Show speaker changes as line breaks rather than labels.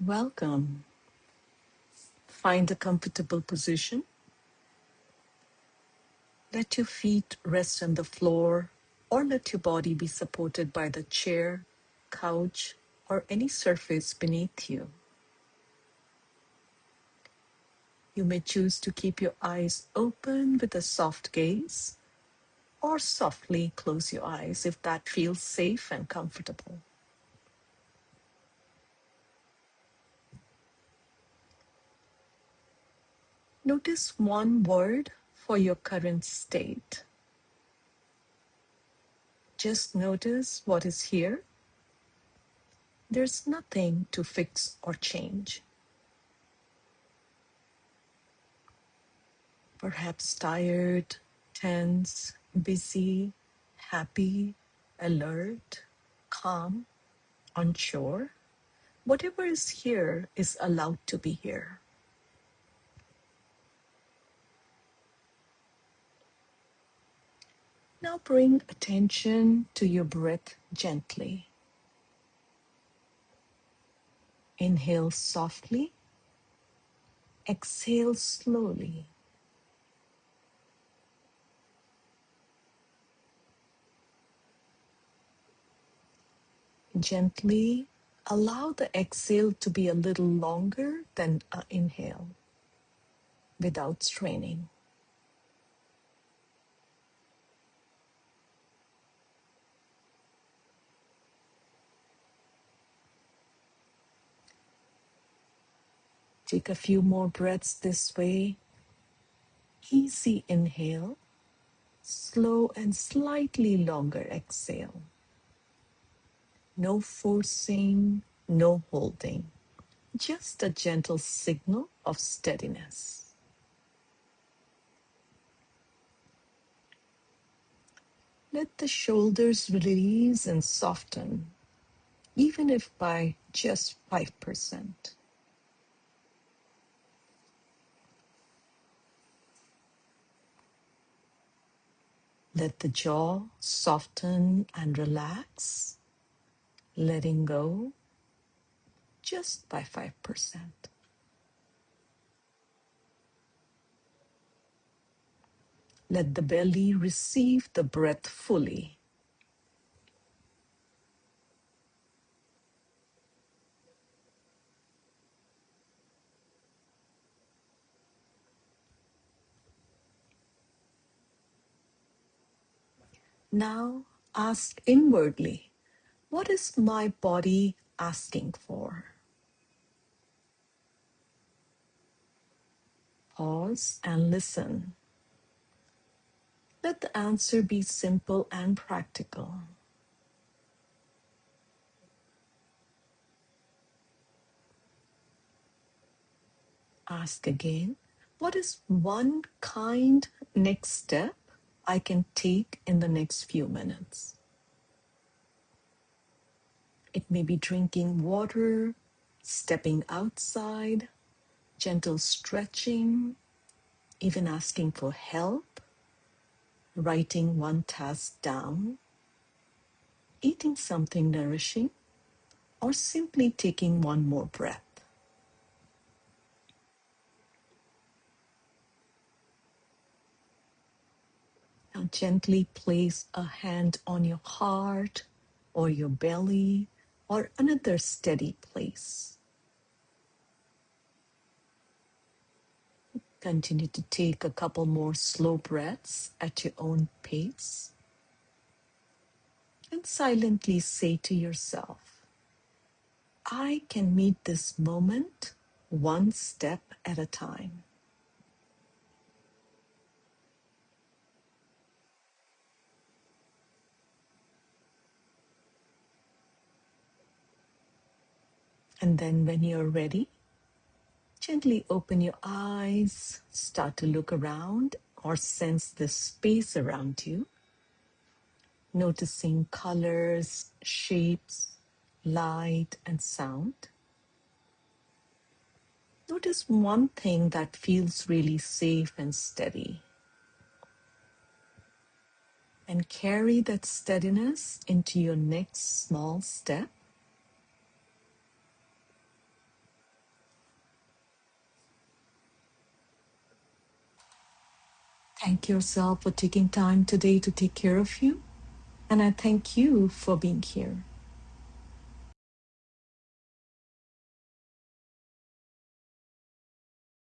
Welcome. Find a comfortable position. Let your feet rest on the floor or let your body be supported by the chair, couch, or any surface beneath you. You may choose to keep your eyes open with a soft gaze or softly close your eyes if that feels safe and comfortable. Notice one word for your current state. Just notice what is here. There's nothing to fix or change. Perhaps tired, tense, busy, happy, alert, calm, unsure. Whatever is here is allowed to be here. Now bring attention to your breath gently. Inhale softly. Exhale slowly. Gently allow the exhale to be a little longer than an inhale without straining. Take a few more breaths this way. Easy inhale, slow and slightly longer exhale. No forcing, no holding. Just a gentle signal of steadiness. Let the shoulders release and soften, even if by just 5%. Let the jaw soften and relax, letting go just by 5%. Let the belly receive the breath fully. Now ask inwardly, what is my body asking for? Pause and listen. Let the answer be simple and practical. Ask again, what is one kind next step I can take in the next few minutes? It may be drinking water, stepping outside, gentle stretching, even asking for help, writing one task down, eating something nourishing, or simply taking one more breath. Now gently place a hand on your heart or your belly or another steady place. Continue to take a couple more slow breaths at your own pace and silently say to yourself, I can meet this moment one step at a time. And then when you're ready, gently open your eyes, start to look around or sense the space around you, noticing colors, shapes, light, and sound. Notice one thing that feels really safe and steady. And carry that steadiness into your next small step. Thank yourself for taking time today to take care of you. And I thank you for being here.